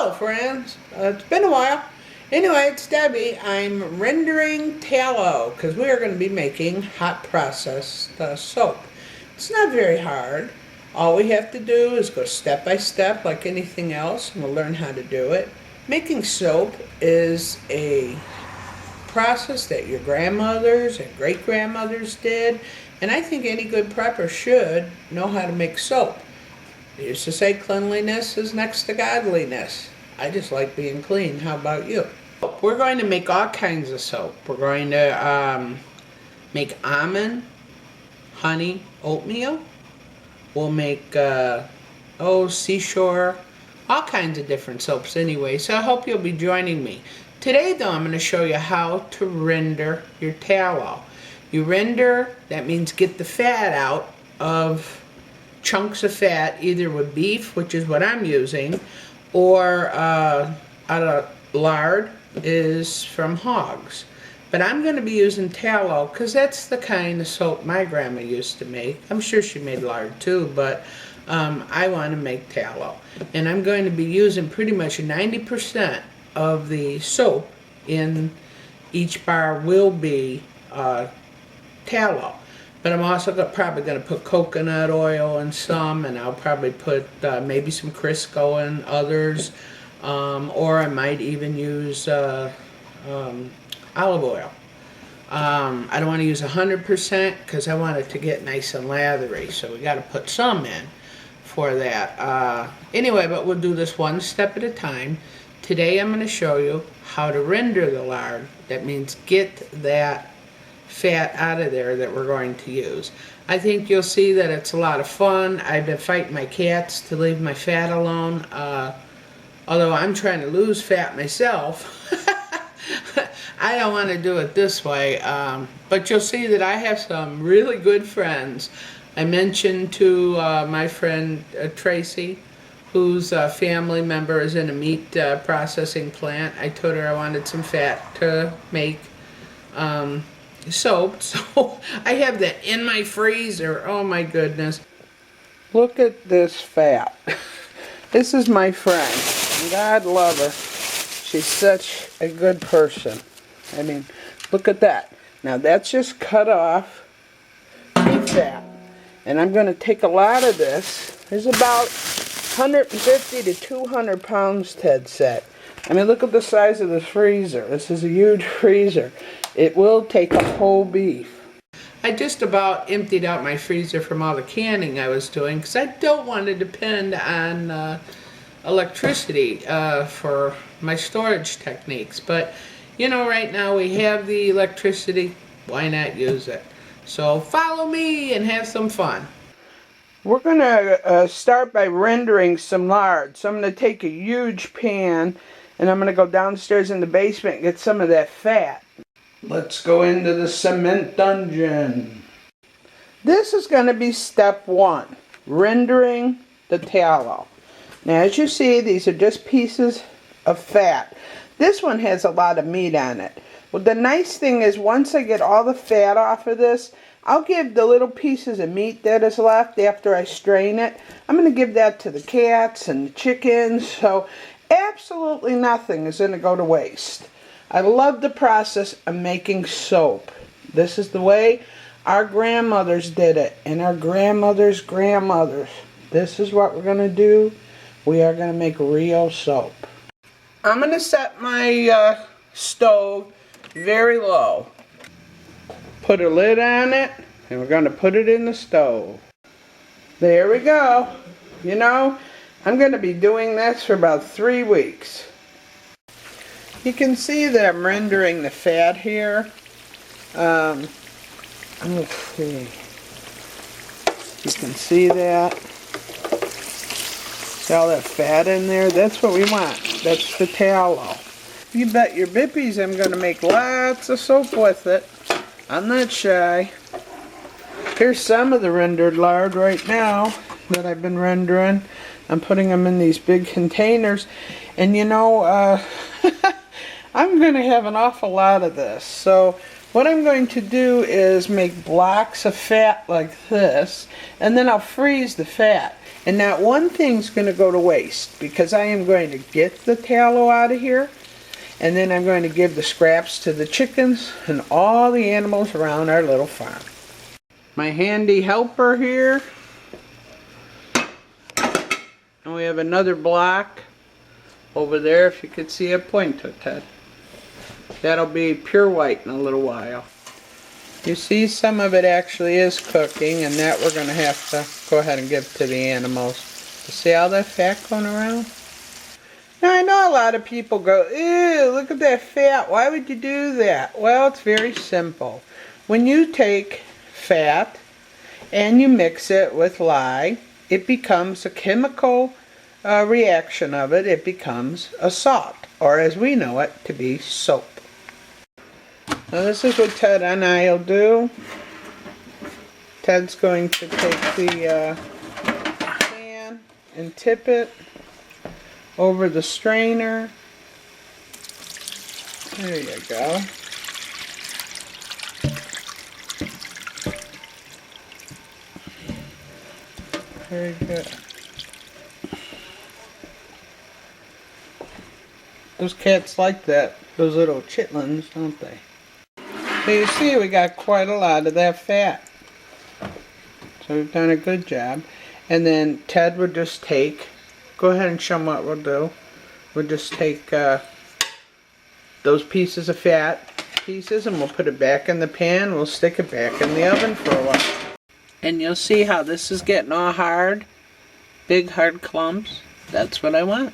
Hello friends, it's been a while. Anyway, it's Debbie. I'm rendering tallow because we are going to be making hot processed soap. It's not very hard. All we have to do is go step by step like anything else, and we'll learn how to do it. Making soap is a process that your grandmothers and great-grandmothers did, and I think any good prepper should know how to make soap. They used to say cleanliness is next to godliness. I just like being clean. How about you? We're going to make all kinds of soap. We're going to make almond, honey, oatmeal. We'll make, seashore, all kinds of different soaps anyway. So I hope you'll be joining me. Today though, I'm going to show you how to render your tallow. You render, that means get the fat out of chunks of fat, either with beef, which is what I'm using, or out of lard is from hogs. But I'm going to be using tallow because that's the kind of soap my grandma used to make. I'm sure she made lard too, but I want to make tallow. And I'm going to be using pretty much 90% of the soap in each bar will be tallow. But I'm also probably going to put coconut oil in some, and I'll probably put maybe some Crisco in others, or I might even use olive oil. I don't want to use 100% because I want it to get nice and lathery, so we got to put some in for that. Anyway, but we'll do this one step at a time. Today I'm going to show you how to render the lard. That means get that fat out of there that we're going to use. I think you'll see that it's a lot of fun. I've been fighting my cats to leave my fat alone, although I'm trying to lose fat myself. I don't want to do it this way, but you'll see that I have some really good friends. I mentioned to my friend Tracy, whose family member is in a meat processing plant. I told her I wanted some fat to make soap, so I have that in my freezer. Oh my goodness. Look at this fat. This is my friend. God love her. She's such a good person. I mean, look at that. Now that's just cut off beef fat. And I'm going to take a lot of this. There's about 150 to 200 pounds, Ted said. I mean, look at the size of this freezer. This is a huge freezer. It will take a whole beef. I just about emptied out my freezer from all the canning I was doing because I don't want to depend on electricity for my storage techniques. But, you know, right now we have the electricity. Why not use it? So follow me and have some fun. We're going to start by rendering some lard. So I'm going to take a huge pan and I'm going to go downstairs in the basement and get some of that fat. Let's go into the cement dungeon. This is going to be step one, rendering the tallow. Now as you see, these are just pieces of fat. This one has a lot of meat on it. Well, the nice thing is once I get all the fat off of this, I'll give the little pieces of meat that is left after I strain it. I'm going to give that to the cats and the chickens, so absolutely nothing is going to go to waste. I love the process of making soap. This is the way our grandmothers did it, and our grandmothers' grandmothers. This is what we're going to do. We are going to make real soap. I'm going to set my stove very low. Put a lid on it, and we're going to put it in the stove. There we go. You know, I'm going to be doing this for about 3 weeks. You can see that I'm rendering the fat here. Let's see. You can see that. See all that fat in there? That's what we want. That's the tallow. You bet your bippies I'm going to make lots of soap with it. I'm not shy. Here's some of the rendered lard right now that I've been rendering. I'm putting them in these big containers. And you know, I'm going to have an awful lot of this. So what I'm going to do is make blocks of fat like this, and then I'll freeze the fat. And not one thing's going to go to waste, because I am going to get the tallow out of here, and then I'm going to give the scraps to the chickens and all the animals around our little farm. My handy helper here. And we have another block over there, if you could see it. Point to it, Ted. That'll be pure white in a little while. You see, some of it actually is cooking, and that we're going to have to go ahead and give to the animals. You see all that fat going around? Now, I know a lot of people go, ew, look at that fat. Why would you do that? Well, it's very simple. When you take fat and you mix it with lye, it becomes a chemical reaction of it. It becomes a salt, or as we know it, to be soap. Now this is what Ted and I will do. Ted's going to take the pan and tip it over the strainer. There you go. Very good. Those cats like that, those little chitlins, don't they? So you see, we got quite a lot of that fat. So we've done a good job. And then Ted would just take, go ahead and show them what we'll do. We'll just take those pieces of fat pieces, and we'll put it back in the pan. We'll stick it back in the oven for a while. And you'll see how this is getting all hard. Big hard clumps. That's what I want.